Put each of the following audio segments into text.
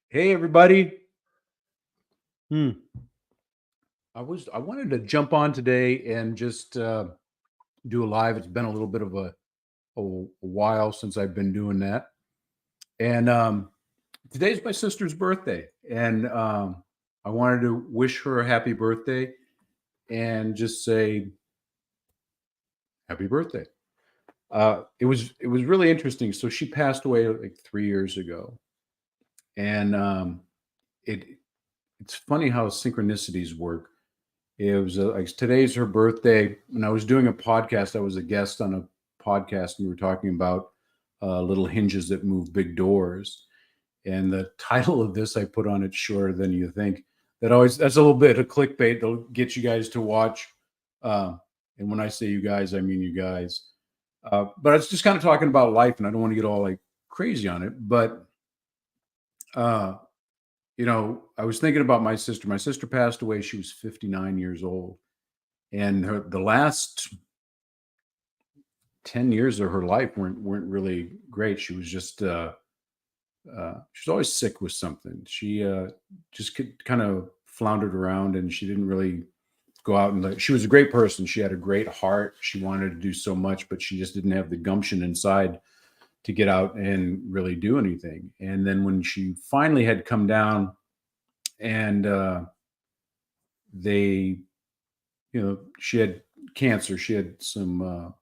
Hey everybody. Hmm. I wanted to jump on today and just do a live. It's been a little bit of a while since I've been doing that. And today's my sister's birthday. And I wanted to wish her a happy birthday and just say happy birthday. It was really interesting. So she passed away like 3 years ago. And it it's funny how synchronicities work. It was like today's her birthday, and I was doing a podcast. I was a guest on a podcast, and we were talking about little hinges that move big doors. And the title of this I put on it shorter than you think. That's a little bit of clickbait. They'll get you guys to watch. Uh, and when I say you guys, I mean you guys. But it's just kind of talking about life, and I don't want to get all like crazy on it. But uh, I was thinking about my sister. My sister passed away. She was 59 years old, and the last 10 years of her life weren't really great. She was just she was always sick with something. She just could kind of floundered around, and she didn't really go out and she was a great person. She had a great heart. She wanted to do so much, but she just didn't have the gumption inside to get out and really do anything. And then when she finally had come down, and they, she had cancer. She had some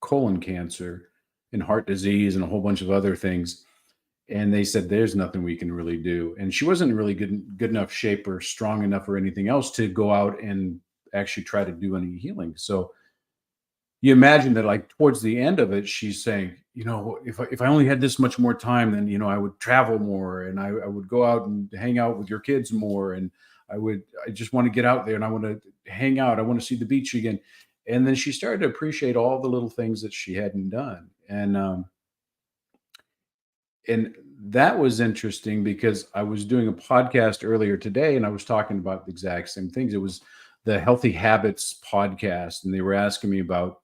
colon cancer and heart disease and a whole bunch of other things. And they said there's nothing we can really do. And she wasn't really good enough shape or strong enough or anything else to go out and actually try to do any healing. So you imagine that, like, towards the end of it, she's saying, if I only had this much more time, then I would travel more, and I would go out and hang out with your kids more, and I just want to get out there, and I want to hang out. I want to see the beach again. And then she started to appreciate all the little things that she hadn't done. And that was interesting because I was doing a podcast earlier today, and I was talking about the exact same things. It was the Healthy Habits podcast, and they were asking me about,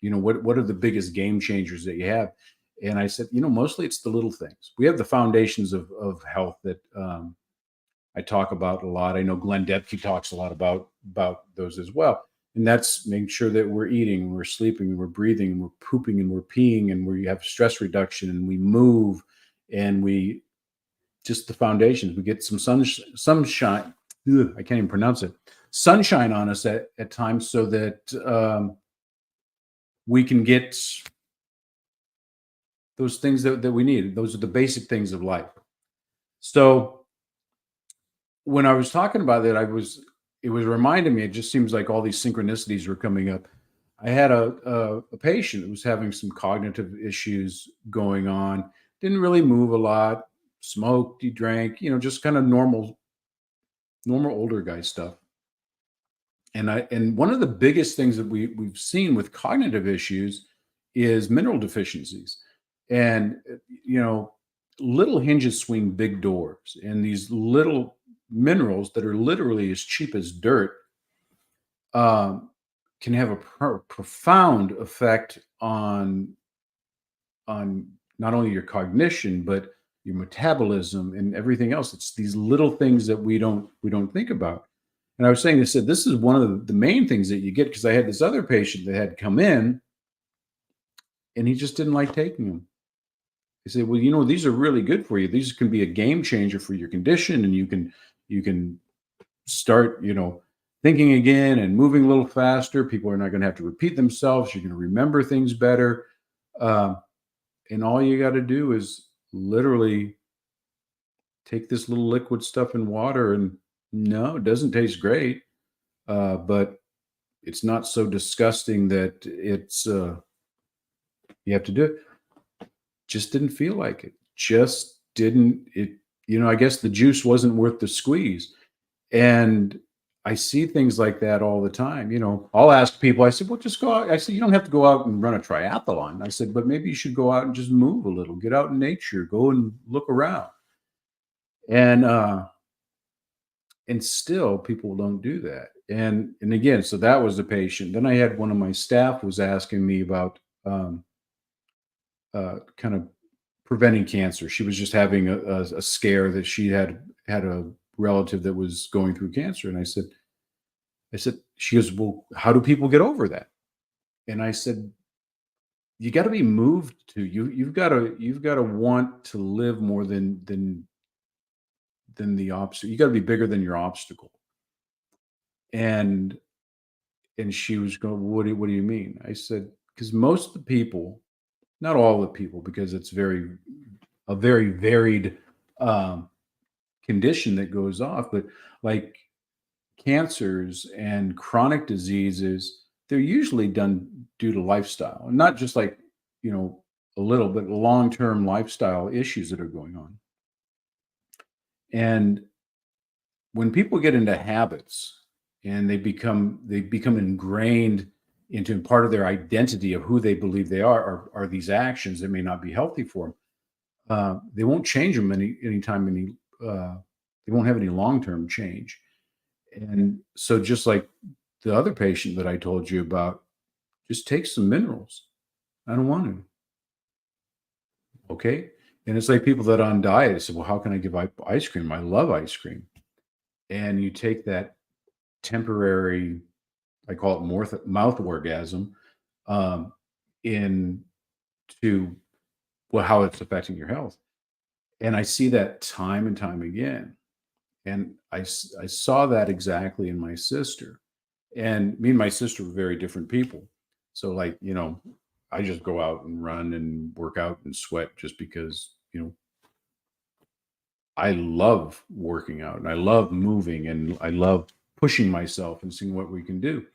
what are the biggest game changers that you have? And I said, mostly it's the little things. We have the foundations of health that I talk about a lot. I know Glenn Depke talks a lot about those as well. And that's making sure that we're eating, we're sleeping, we're breathing, we're pooping, and we're peeing, and we have stress reduction, and we move, and we just the foundations. We get some sunshine. Ugh, I can't even pronounce it. Sunshine on us at times, so that we can get those things that we need. Those are the basic things of life. So when I was talking about it, it was reminding me. It just seems like all these synchronicities were coming up. I had a patient who was having some cognitive issues going on. Didn't really move a lot. Smoked. He drank. Just kind of normal older guy stuff. And one of the biggest things that we've seen with cognitive issues is mineral deficiencies. And little hinges swing big doors, and these little minerals that are literally as cheap as dirt um, can have a profound effect on not only your cognition but your metabolism and everything else. It's these little things that we don't think about. And I was saying, they said this is one of the main things that you get, because I had this other patient that had come in, and he just didn't like taking them. He said, "Well, these are really good for you. These can be a game changer for your condition, and you can start, thinking again and moving a little faster. People are not going to have to repeat themselves. You're going to remember things better, um, and all you got to do is literally take this little liquid stuff in water, and no, it doesn't taste great, but it's not so disgusting that you have to do it. Just didn't feel like it. Just didn't it. I guess the juice wasn't worth the squeeze. And I see things like that all the time. I'll ask people. I said, "Well, just go out." I said, "You don't have to go out and run a triathlon." I said, "But maybe you should go out and just move a little. Get out in nature. Go and look around." And still people don't do that. And again, so that was the patient. Then I had one of my staff was asking me about kind of preventing cancer. She was just having a scare that she had a relative that was going through cancer. And I said, she goes, well, how do people get over that? And I said, you got to be moved to you've got to want to live more than the obstacle. You got to be bigger than your obstacle. And she was going, what do you mean? I said, because most of the people, not all the people, because it's a very varied um, condition that goes off, but like cancers and chronic diseases, they're usually done due to lifestyle, and not just like, a little, but long-term lifestyle issues that are going on. And when people get into habits and they become ingrained into part of their identity of who they believe they are these actions that may not be healthy for them. They won't change them uh, they won't have any long-term change. And so just like the other patient that I told you about, just take some minerals. I don't want to. Okay. And it's like people that are on diet. I said, well, how can I give ice cream? I love ice cream. And you take that temporary, I call it mouth orgasm, um, into how it's affecting your health. And I see that time and time again. And I saw that exactly in my sister. And me and my sister were very different people. So, like, I just go out and run and work out and sweat just because, I love working out and I love moving and I love pushing myself and seeing what we can do.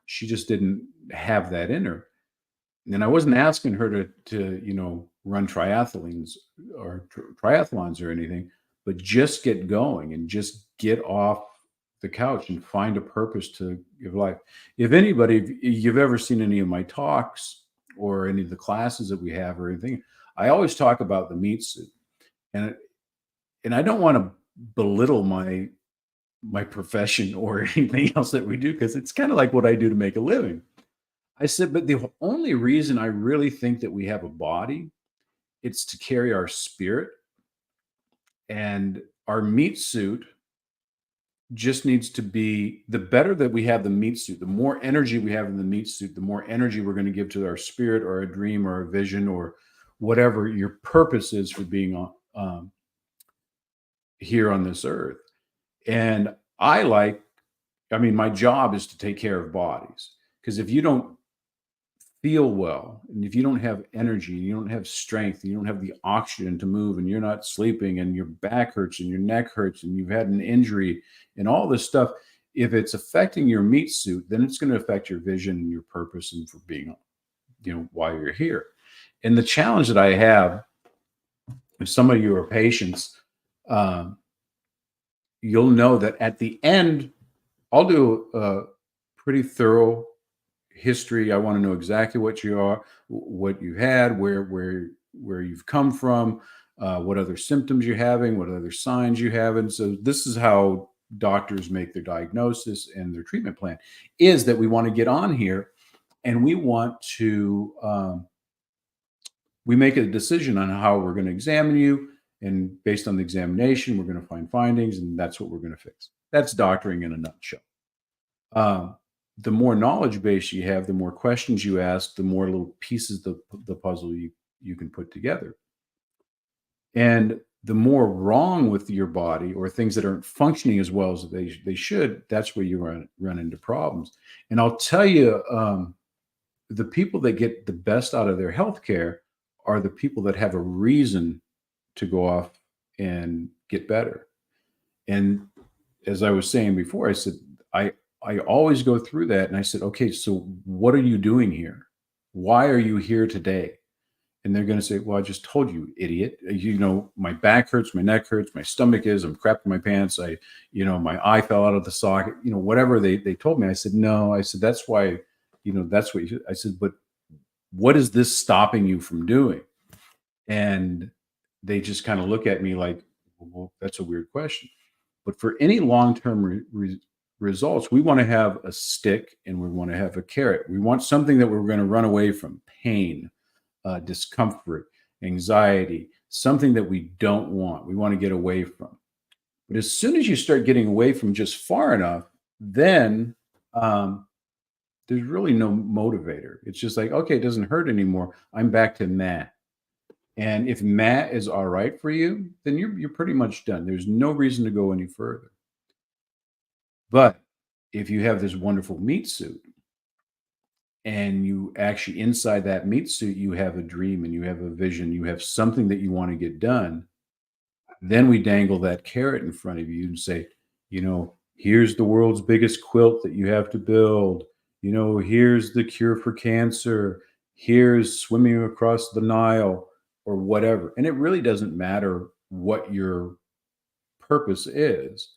She just didn't have that in her. And I wasn't asking her to run triathlons or anything, but just get going and just get off the couch and find a purpose to give life. If you've ever seen any of my talks or any of the classes that we have or anything, I always talk about the meat suit. And I don't want to belittle my profession or anything else that we do, because it's kind of like what I do to make a living. I said, but the only reason I really think that we have a body, it's to carry our spirit, and our meat suit just needs to be, the better that we have the meat suit, the more energy we have in the meat suit, the more energy we're going to give to our spirit or a dream or a vision or whatever your purpose is for being on here on this earth. And my job is to take care of bodies, because if you don't feel well, and if you don't have energy, and you don't have strength, and you don't have the oxygen to move, and you're not sleeping, and your back hurts and your neck hurts, and you've had an injury and all this stuff, if it's affecting your meat suit, then it's going to affect your vision and your purpose and for being, why you're here. And the challenge that I have, if some of you are patients, um, you'll know that at the end, I'll do a pretty thorough history. I want to know exactly what you are, what you had, where you've come from, what other symptoms you're having, what other signs you have. And so this is how doctors make their diagnosis and their treatment plan, is that we want to get on here and we want to, we make a decision on how we're going to examine you. And based on the examination, we're going to find findings, and that's what we're going to fix. That's doctoring in a nutshell. Um, the more knowledge base you have, the more questions you ask, the more little pieces of the puzzle you can put together. And the more wrong with your body or things that aren't functioning as well as they should, that's where you run into problems. And I'll tell you, the people that get the best out of their healthcare are the people that have a reason to go off and get better. And as I was saying before, I said, I always go through that. And I said, okay, so what are you doing here? Why are you here today? And they're going to say, well, I just told you, idiot. My back hurts, my neck hurts, my stomach I'm crapping my pants. My eye fell out of the socket, whatever they told me. I said, no, I said, that's why, that's what I said, but what is this stopping you from doing? And they just kind of look at me like, well, that's a weird question. But for any long-term results, we want to have a stick and we want to have a carrot. We want something that we're going to run away from: pain, discomfort, anxiety, something that we don't want. We want to get away from. But as soon as you start getting away from just far enough, then um, there's really no motivator. It's just like, okay, it doesn't hurt anymore. I'm back to Matt. And if Matt is all right for you, then you're pretty much done. There's no reason to go any further. But if you have this wonderful meat suit and you actually inside that meat suit, you have a dream and you have a vision, you have something that you want to get done, then we dangle that carrot in front of you and say, here's the world's biggest quilt that you have to build. Here's the cure for cancer. Here's swimming across the Nile or whatever. And it really doesn't matter what your purpose is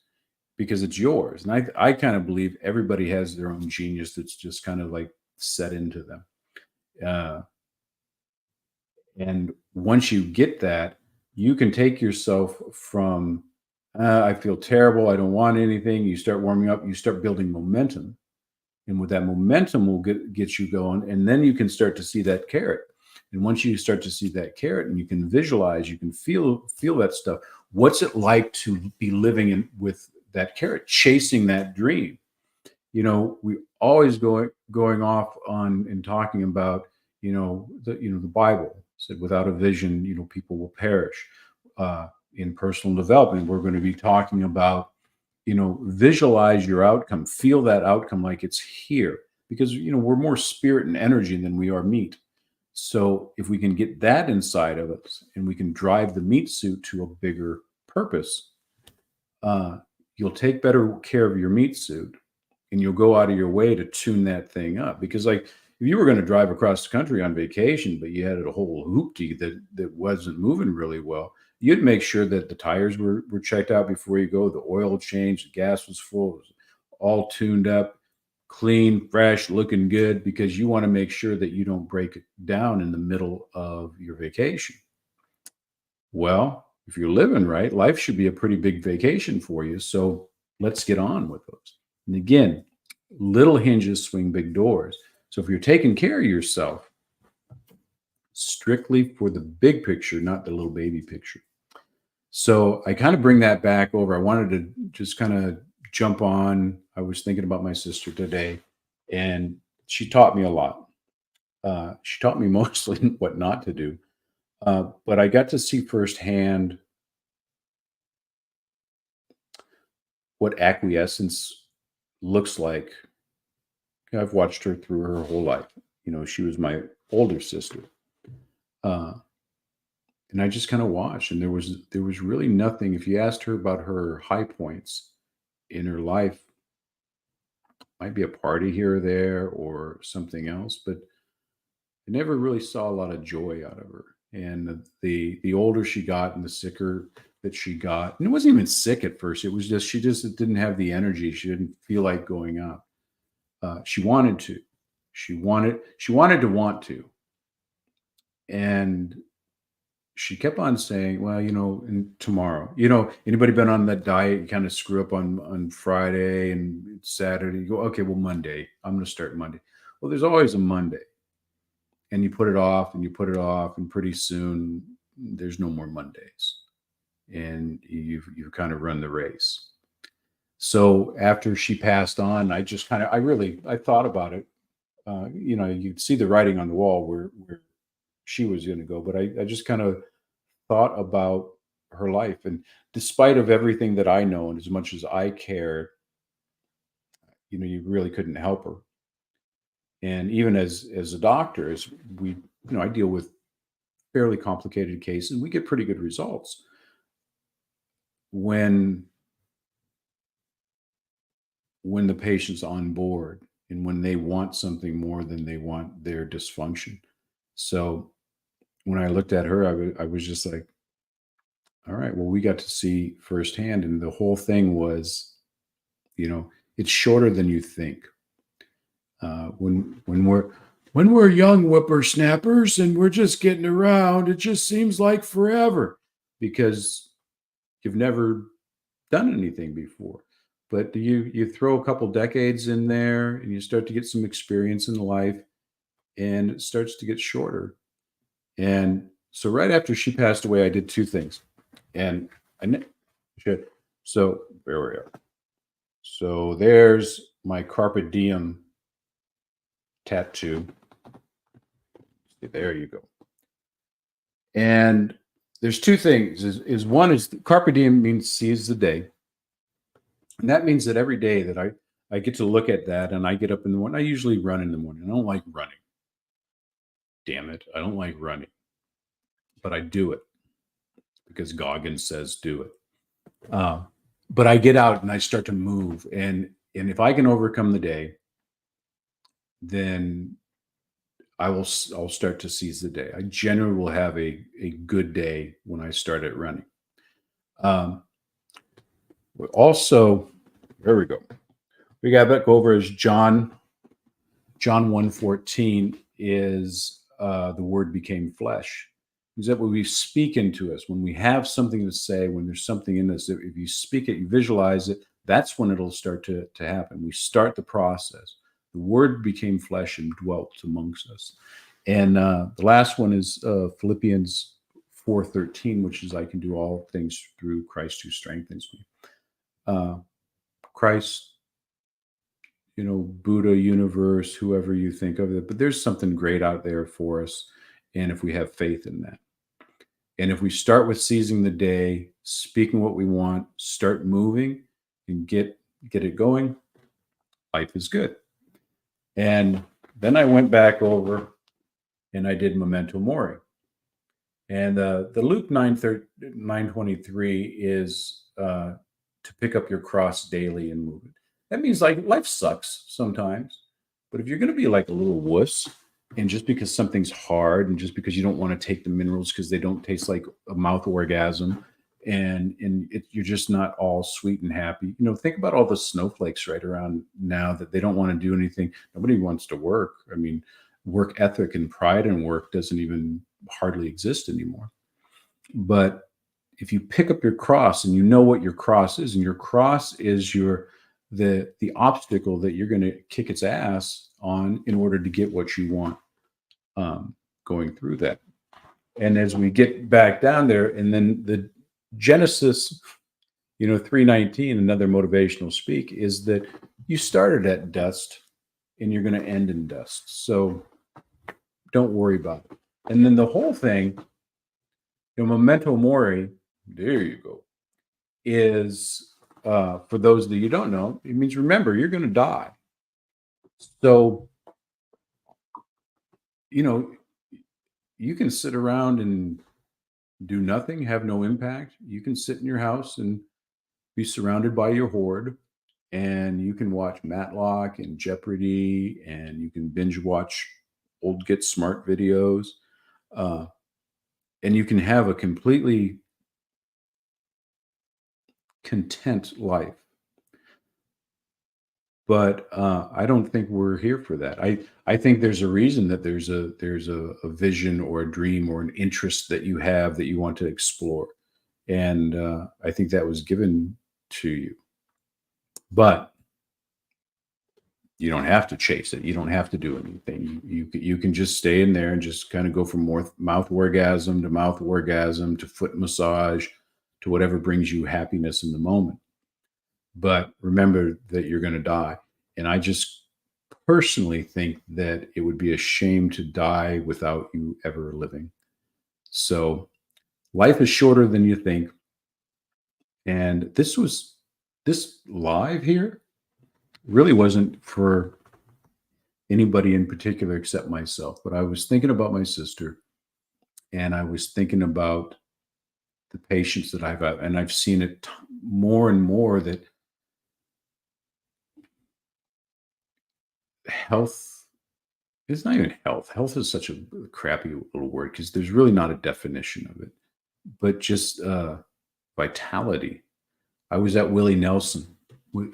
because it's yours. And I kind of believe everybody has their own genius that's just kind of like set into them. Uh, and once you get that, you can take yourself from, I feel terrible, I don't want anything. You start warming up, you start building momentum. And with that momentum will get you going. And then you can start to see that carrot. And once you start to see that carrot and you can visualize, you can feel that stuff. What's it like to be living with that carrot, chasing that dream? We always going off on and talking about, the Bible said, without a vision, people will perish. In personal development, we're going to be talking about, visualize your outcome, feel that outcome like it's here, because we're more spirit and energy than we are meat. So if we can get that inside of us and we can drive the meat suit to a bigger purpose, you'll take better care of your meat suit and you'll go out of your way to tune that thing up. Because like if you were going to drive across the country on vacation, but you had a whole hoopty that wasn't moving really well, you'd make sure that the tires were checked out before you go, the oil changed, the gas was full, it was all tuned up, clean, fresh, looking good, because you want to make sure that you don't break it down in the middle of your vacation. Well, if you're living right, life should be a pretty big vacation for you. So let's get on with those. And again, little hinges swing big doors. So if you're taking care of yourself, strictly for the big picture, not the little baby picture. So I kind of bring that back over. I wanted to just kind of jump on. I was thinking about my sister today, and she taught me a lot. She taught me mostly what not to do. But I got to see firsthand what acquiescence looks like. I've watched her through her whole life. She was my older sister. And I just kind of watched, and there was really nothing. If you asked her about her high points in her life, might be a party here or there or something else, but I never really saw a lot of joy out of her. And the older she got and the sicker that she got, and it wasn't even sick at first. It was just she just didn't have the energy. She didn't feel like going up. She wanted to. She wanted to want to. And she kept on saying, well, tomorrow, anybody been on that diet, you kind of screw up on Friday and Saturday, you go, okay, well, Monday, I'm going to start Monday. Well, there's always a Monday, and you put it off and you put it off, and pretty soon there's no more Mondays, and you've kind of run the race. So after she passed on, I just kind of, I thought about it. You'd see the writing on the wall where she was going to go, but I just kind of thought about her life. And despite of everything that I know, and as much as I cared, you really couldn't help her. And even as a doctor, as we, I deal with fairly complicated cases, and we get pretty good results. When the patient's on board and when they want something more than they want their dysfunction. So when I looked at her, I was just like, all right, well, we got to see firsthand. And the whole thing was, it's shorter than you think. When we're young whippersnappers and we're just getting around, it just seems like forever because you've never done anything before. But you throw a couple decades in there and you start to get some experience in life, and it starts to get shorter. And So right after she passed away, I did two things, and I should. So where we are. So there's my carpe diem tattoo. There you go. And there's two things. Is one is carpe diem means seize the day, and that means that every day that I get to look at that, and I get up in the morning. I usually run in the morning. I don't like running. Damn it, I don't like running, but I do it because Goggins says do it. Uh, but I get out and I start to move, and if I can overcome the day, then I'll start to seize the day. I generally will have a good day when I start at running. Um, also, there we go. We got back over as John 1:14 is the word became flesh. Is that when we speak into us, when we have something to say, when there's something in us, if you speak it, you visualize it, that's when it'll start to happen. We start the process. The word became flesh and dwelt amongst us. And the last one is Philippians 4:13, which is I can do all things through Christ who strengthens me. Christ, Buddha, universe, whoever you think of it, but there's something great out there for us. And if we have faith in that, and if we start with seizing the day, speaking what we want, start moving and get it going, life is good. And then I went back over and I did Memento Mori. And the Luke 9:23 is to pick up your cross daily and move it. That means like life sucks sometimes, but if you're going to be like a little wuss, and just because something's hard, and just because you don't want to take the minerals because they don't taste like a mouth orgasm, and you're just not all sweet and happy. Think about all the snowflakes right around now that they don't want to do anything. Nobody wants to work. I mean, work ethic and pride in work doesn't even hardly exist anymore. But if you pick up your cross and you know what your cross is, and your cross is the obstacle that you're going to kick its ass on in order to get what you want, going through that. And as we get back down there, and then the Genesis 3:19, another motivational speak, is that you started at dust and you're going to end in dust, so don't worry about it. And then the whole thing, Memento Mori, there you go, is for those that you don't know, it means remember you're going to die. So you can sit around and do nothing, have no impact. You can sit in your house and be surrounded by your horde, and you can watch Matlock and Jeopardy, and you can binge watch old Get Smart videos, and you can have a completely content life. But I don't think we're here for that. I think there's a reason that there's a vision or a dream or an interest that you have that you want to explore, and I think that was given to you. But you don't have to chase it. You don't have to do anything. You can just stay in there and just kind of go from mouth orgasm to foot massage to whatever brings you happiness in the moment. But remember that you're going to die. And I just personally think that it would be a shame to die without you ever living. So life is shorter than you think. And this live here really wasn't for anybody in particular except myself. But I was thinking about my sister, and I was thinking about the patients that I've had, and I've seen it more and more that health is not even health. Health is such a crappy little word because there's really not a definition of it, but just vitality. I was at Willie Nelson.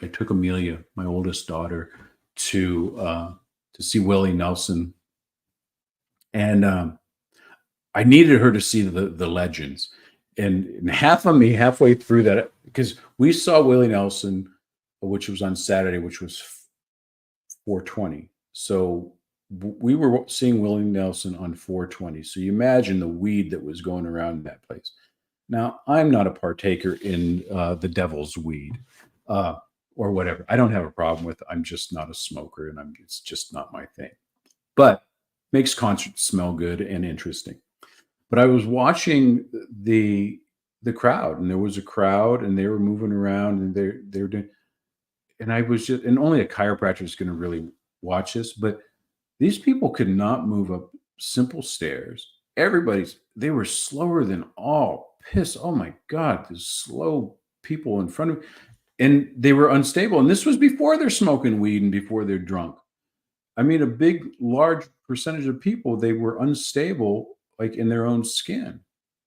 I took Amelia, my oldest daughter, to see Willie Nelson, and I needed her to see the legends. And half of me, halfway through that, because we saw Willie Nelson, which was on Saturday, which was 4:20. So we were seeing Willie Nelson on 420. So you imagine the weed that was going around that place. Now, I'm not a partaker in the devil's weed uh, or whatever. I don't have a problem with it. I'm just not a smoker, and it's just not my thing. But makes concerts smell good and interesting. But I was watching the crowd, and there was a crowd, and they were moving around, and they're doing. And I was just, and only a chiropractor is going to really watch this, but these people could not move up simple stairs. They were slower than all piss. Oh my God, these slow people in front of me. And they were unstable. And this was before they're smoking weed and before they're drunk. I mean, a big, large percentage of people, they were unstable, like in their own skin.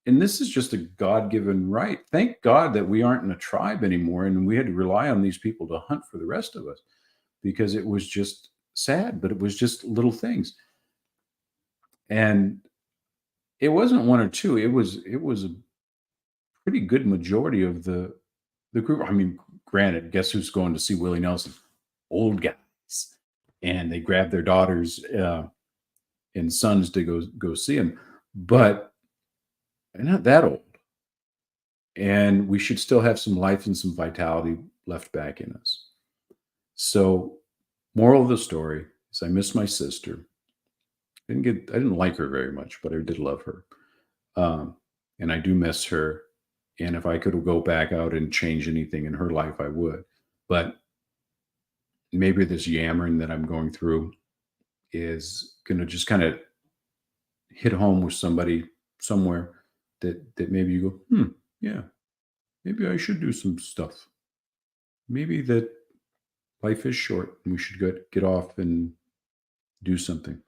And this is just a God given right. Thank God that we aren't in a tribe anymore. And we had to rely on these people to hunt for the rest of us because it was just sad, but it was just little things. And it wasn't one or two. It was a pretty good majority of the group. I mean, granted, guess who's going to see Willie Nelson? Old guys, and they grab their daughters and sons to go see him, but they're not that old, and we should still have some life and some vitality left back in us. So, moral of the story is, I miss my sister. I didn't like her very much, but I did love her. Um, and I do miss her. And if I could go back out and change anything in her life, I would. But maybe this yammering that I'm going through is going to just kind of hit home with somebody somewhere that maybe you go, yeah, maybe I should do some stuff. Maybe that life is short and we should get off and do something.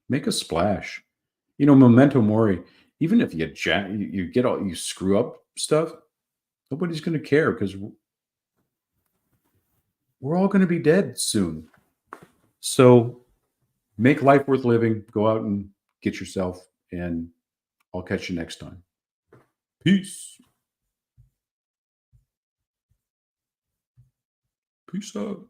Make a splash. Memento mori. Even if you get all you screw up stuff, nobody's going to care because we're all going to be dead soon. So make life worth living. Go out and get yourself, and I'll catch you next time. Peace. Peace out.